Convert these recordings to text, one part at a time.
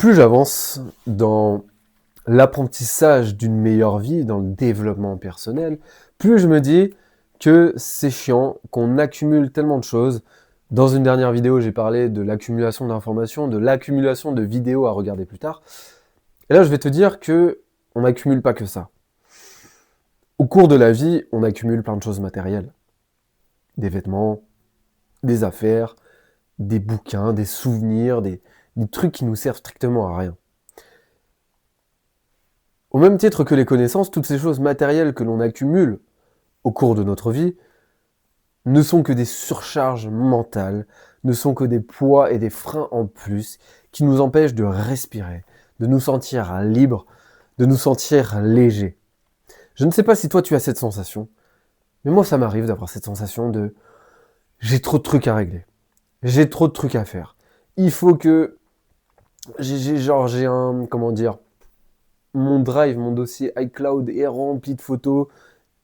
Plus j'avance dans l'apprentissage d'une meilleure vie, dans le développement personnel, plus je me dis que c'est chiant, qu'on accumule tellement de choses. Dans une dernière vidéo, j'ai parlé de l'accumulation d'informations, de l'accumulation de vidéos à regarder plus tard. Et là, je vais te dire que on n'accumule pas que ça. Au cours de la vie, on accumule plein de choses matérielles. Des vêtements, des affaires, des bouquins, des souvenirs, des trucs qui nous servent strictement à rien. Au même titre que les connaissances, toutes ces choses matérielles que l'on accumule au cours de notre vie ne sont que des surcharges mentales, ne sont que des poids et des freins en plus qui nous empêchent de respirer, de nous sentir libres, de nous sentir légers. Je ne sais pas si toi tu as cette sensation, mais moi ça m'arrive d'avoir cette sensation de j'ai trop de trucs à régler, j'ai trop de trucs à faire. Il faut que j'ai un mon drive, mon dossier iCloud est rempli de photos,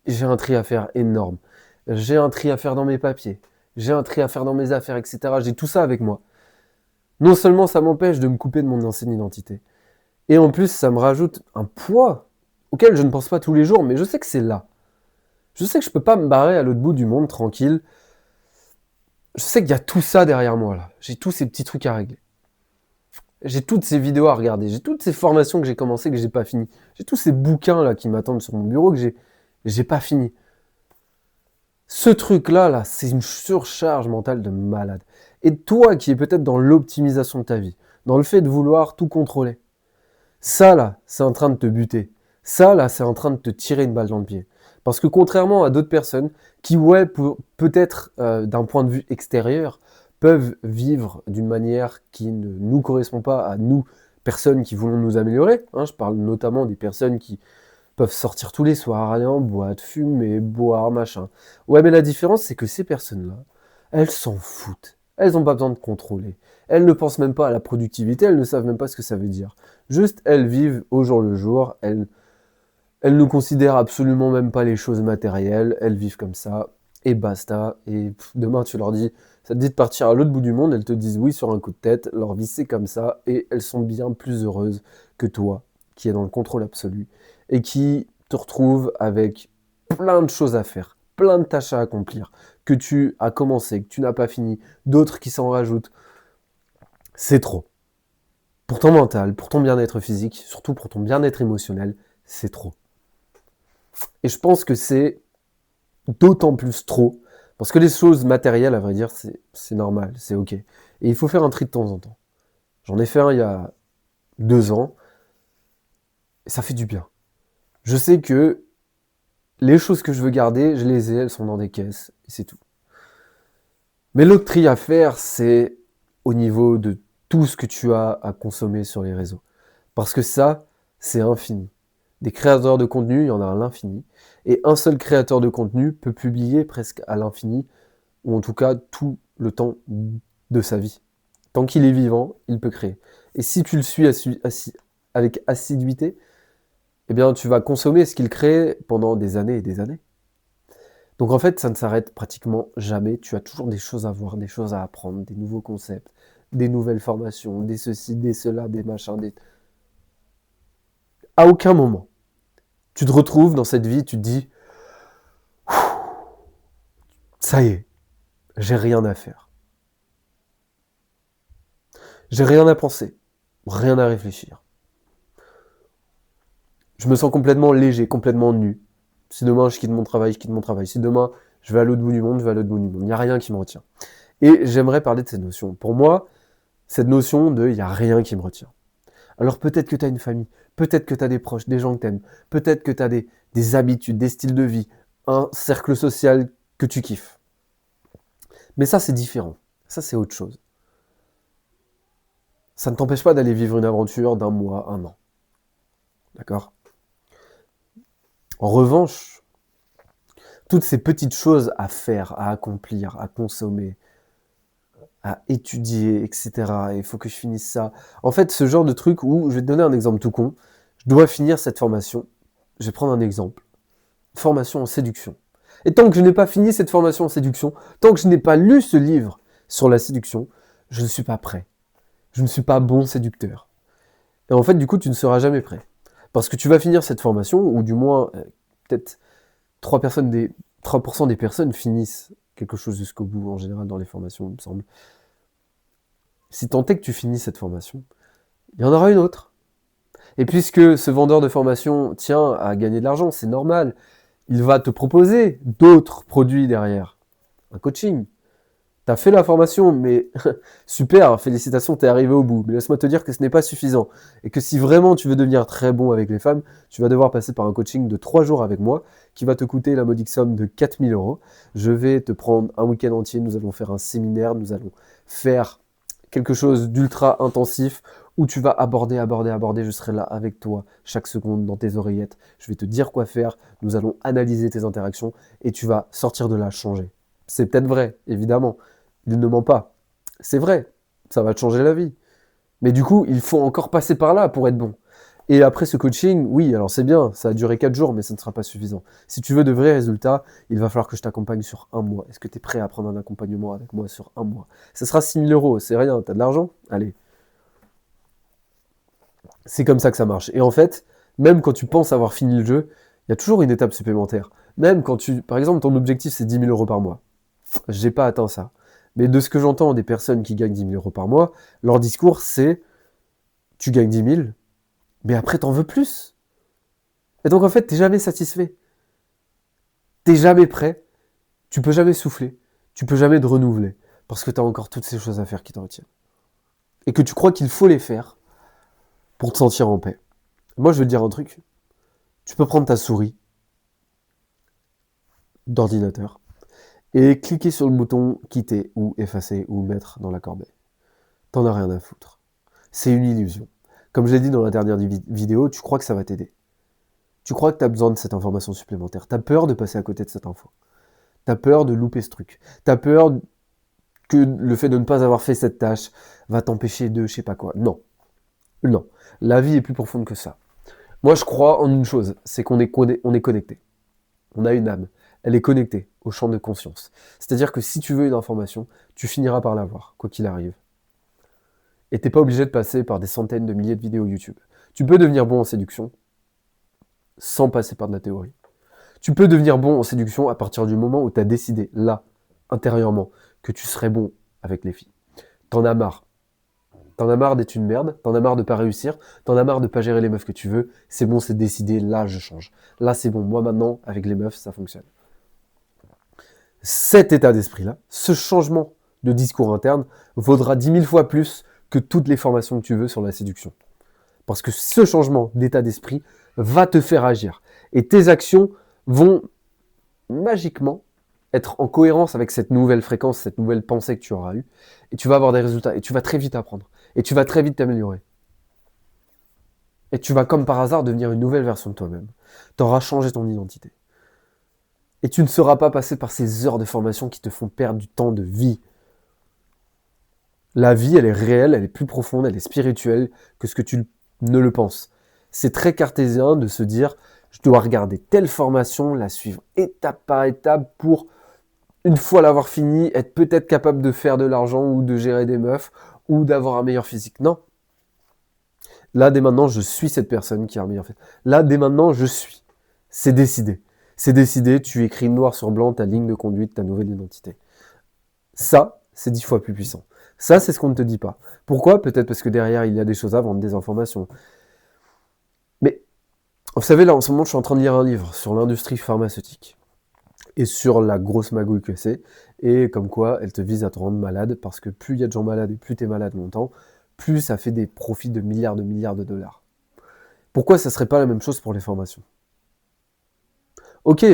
j'ai un tri à faire énorme. J'ai un tri à faire dans mes papiers, j'ai un tri à faire dans mes affaires, etc. J'ai tout ça avec moi. Non seulement ça m'empêche de me couper de mon ancienne identité, et en plus ça me rajoute un poids auquel je ne pense pas tous les jours, mais je sais que c'est là. Je sais que je peux pas me barrer à l'autre bout du monde tranquille. Je sais qu'il y a tout ça derrière moi là. J'ai tous ces petits trucs à régler. J'ai toutes ces vidéos à regarder, j'ai toutes ces formations que j'ai commencées que j'ai pas fini. J'ai tous ces bouquins là qui m'attendent sur mon bureau que j'ai pas fini. Ce truc-là, c'est une surcharge mentale de malade. Et toi qui es peut-être dans l'optimisation de ta vie, dans le fait de vouloir tout contrôler, ça là, c'est en train de te buter. Ça là, c'est en train de te tirer une balle dans le pied. Parce que contrairement à d'autres personnes qui, ouais, peut-être d'un point de vue extérieur, peuvent vivre d'une manière qui ne nous correspond pas à nous, personnes qui voulons nous améliorer. Je parle notamment des personnes qui peuvent sortir tous les soirs, aller en boîte, fumer, boire, machin. Ouais, mais la différence, c'est que ces personnes-là, elles s'en foutent. Elles n'ont pas besoin de contrôler. Elles ne pensent même pas à la productivité, elles ne savent même pas ce que ça veut dire. Juste, elles vivent au jour le jour, elles ne considèrent absolument même pas les choses matérielles, elles vivent comme ça, et basta. Et demain, tu leur dis, ça te dit de partir à l'autre bout du monde, elles te disent oui sur un coup de tête, leur vie c'est comme ça, et elles sont bien plus heureuses que toi, qui est dans le contrôle absolu, et qui te retrouve avec plein de choses à faire, plein de tâches à accomplir, que tu as commencé, que tu n'as pas fini, d'autres qui s'en rajoutent. C'est trop. Pour ton mental, pour ton bien-être physique, surtout pour ton bien-être émotionnel, c'est trop. Et je pense que c'est d'autant plus trop, parce que les choses matérielles, à vrai dire, c'est normal, c'est ok. Et il faut faire un tri de temps en temps. J'en ai fait un il y a 2 ans, et ça fait du bien. Je sais que les choses que je veux garder, je les ai, elles sont dans des caisses, et c'est tout. Mais l'autre tri à faire, c'est au niveau de tout ce que tu as à consommer sur les réseaux. Parce que ça, c'est infini. Des créateurs de contenu, il y en a à l'infini. Et un seul créateur de contenu peut publier presque à l'infini, ou en tout cas tout le temps de sa vie. Tant qu'il est vivant, il peut créer. Et si tu le suis avec assiduité, eh bien tu vas consommer ce qu'il crée pendant des années et des années. Donc en fait, ça ne s'arrête pratiquement jamais. Tu as toujours des choses à voir, des choses à apprendre, des nouveaux concepts, des nouvelles formations, des ceci, des cela, des machins, des... À aucun moment, tu te retrouves dans cette vie, tu te dis ça y est, j'ai rien à faire. J'ai rien à penser, rien à réfléchir. Je me sens complètement léger, complètement nu. Si demain je quitte mon travail, je quitte mon travail. Si demain je vais à l'autre bout du monde, je vais à l'autre bout du monde. Il n'y a rien qui me retient. Et j'aimerais parler de cette notion. Pour moi, cette notion de il n'y a rien qui me retient. Alors peut-être que tu as une famille, peut-être que tu as des proches, des gens que tu aimes, peut-être que tu as des habitudes, des styles de vie, un cercle social que tu kiffes. Mais ça, c'est différent. Ça, c'est autre chose. Ça ne t'empêche pas d'aller vivre une aventure d'un mois, un an. D'accord ? En revanche, toutes ces petites choses à faire, à accomplir, à consommer, à étudier, etc. Il faut que je finisse ça. En fait, ce genre de truc où, je vais te donner un exemple tout con, je dois finir cette formation. Je vais prendre un exemple. Formation en séduction. Et tant que je n'ai pas fini cette formation en séduction, tant que je n'ai pas lu ce livre sur la séduction, je ne suis pas prêt. Je ne suis pas bon séducteur. Et en fait, du coup, tu ne seras jamais prêt. Parce que tu vas finir cette formation, ou du moins, peut-être 3% des personnes finissent quelque chose jusqu'au bout, en général, dans les formations, il me semble. Si tant est que tu finis cette formation, il y en aura une autre. Et puisque ce vendeur de formation tient à gagner de l'argent, c'est normal, il va te proposer d'autres produits derrière. Un coaching. T'as fait la formation, mais super, félicitations, t'es arrivé au bout. Mais laisse-moi te dire que ce n'est pas suffisant. Et que si vraiment tu veux devenir très bon avec les femmes, tu vas devoir passer par un coaching de 3 jours avec moi, qui va te coûter la modique somme de 4 000 euros. Je vais te prendre un week-end entier, nous allons faire un séminaire, nous allons faire quelque chose d'ultra intensif, où tu vas aborder, je serai là avec toi chaque seconde dans tes oreillettes, je vais te dire quoi faire, nous allons analyser tes interactions, et tu vas sortir de là changé. C'est peut-être vrai, évidemment. Il ne ment pas. C'est vrai, ça va te changer la vie. Mais du coup, il faut encore passer par là pour être bon. Et après ce coaching, oui, alors c'est bien, ça a duré 4 jours, mais ça ne sera pas suffisant. Si tu veux de vrais résultats, il va falloir que je t'accompagne sur 1 mois. Est-ce que tu es prêt à prendre un accompagnement avec moi sur 1 mois? Ça sera 6 000 euros, c'est rien, t'as de l'argent? Allez. C'est comme ça que ça marche. Et en fait, même quand tu penses avoir fini le jeu, il y a toujours une étape supplémentaire. Même quand par exemple, ton objectif c'est 10 000 euros par mois. J'ai pas atteint ça. Mais de ce que j'entends des personnes qui gagnent 10 000 euros par mois, leur discours c'est tu gagnes 10 000, mais après t'en veux plus. Et donc en fait, t'es jamais satisfait. T'es jamais prêt, tu peux jamais souffler, tu peux jamais te renouveler, parce que t'as encore toutes ces choses à faire qui t'en retiennent. Et que tu crois qu'il faut les faire pour te sentir en paix. Moi je veux te dire un truc, tu peux prendre ta souris d'ordinateur et cliquer sur le bouton quitter ou effacer ou mettre dans la corbeille. T'en as rien à foutre. C'est une illusion. Comme je l'ai dit dans la dernière vidéo, tu crois que ça va t'aider. Tu crois que tu as besoin de cette information supplémentaire. Tu as peur de passer à côté de cette info. Tu as peur de louper ce truc. Tu as peur que le fait de ne pas avoir fait cette tâche va t'empêcher de je sais pas quoi. Non. Non. La vie est plus profonde que ça. Moi, je crois en une chose, c'est qu'on est connecté. On a une âme. Elle est connectée au champ de conscience. C'est-à-dire que si tu veux une information, tu finiras par l'avoir, quoi qu'il arrive. Et t'es pas obligé de passer par des centaines de milliers de vidéos YouTube. Tu peux devenir bon en séduction sans passer par de la théorie. Tu peux devenir bon en séduction à partir du moment où tu as décidé, là, intérieurement, que tu serais bon avec les filles. T'en as marre. T'en as marre d'être une merde, t'en as marre de pas réussir, t'en as marre de pas gérer les meufs que tu veux. C'est bon, c'est décidé, là je change. Là c'est bon, moi maintenant, avec les meufs, ça fonctionne. Cet état d'esprit-là, ce changement de discours interne, vaudra 10 000 fois plus que toutes les formations que tu veux sur la séduction. Parce que ce changement d'état d'esprit va te faire agir. Et tes actions vont magiquement être en cohérence avec cette nouvelle fréquence, cette nouvelle pensée que tu auras eue. Et tu vas avoir des résultats. Et tu vas très vite apprendre. Et tu vas très vite t'améliorer. Et tu vas comme par hasard devenir une nouvelle version de toi-même. Tu auras changé ton identité. Et tu ne seras pas passé par ces heures de formation qui te font perdre du temps de vie. La vie, elle est réelle, elle est plus profonde, elle est spirituelle que ce que tu ne le penses. C'est très cartésien de se dire, je dois regarder telle formation, la suivre étape par étape pour, une fois l'avoir fini, être peut-être capable de faire de l'argent ou de gérer des meufs ou d'avoir un meilleur physique. Non. Là, dès maintenant, je suis cette personne qui a un meilleur physique. Là, dès maintenant, je suis. C'est décidé. C'est décidé, tu écris noir sur blanc ta ligne de conduite, ta nouvelle identité. Ça, c'est 10 fois plus puissant. Ça, c'est ce qu'on ne te dit pas. Pourquoi? Peut-être parce que derrière, il y a des choses à vendre, des informations. Mais, vous savez, là, en ce moment, je suis en train de lire un livre sur l'industrie pharmaceutique. Et sur la grosse magouille que c'est. Et comme quoi, elle te vise à te rendre malade, parce que plus il y a de gens malades et plus tu es malade longtemps, plus ça fait des profits de milliards de dollars. Pourquoi ça serait pas la même chose pour les formations? Ok,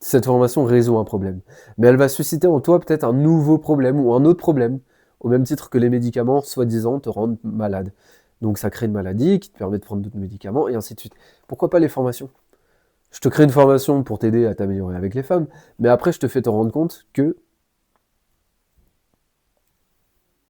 cette formation résout un problème. Mais elle va susciter en toi peut-être un nouveau problème ou un autre problème, au même titre que les médicaments, soi-disant, te rendent malade. Donc ça crée une maladie qui te permet de prendre d'autres médicaments, et ainsi de suite. Pourquoi pas les formations? Je te crée une formation pour t'aider à t'améliorer avec les femmes, mais après je te fais te rendre compte que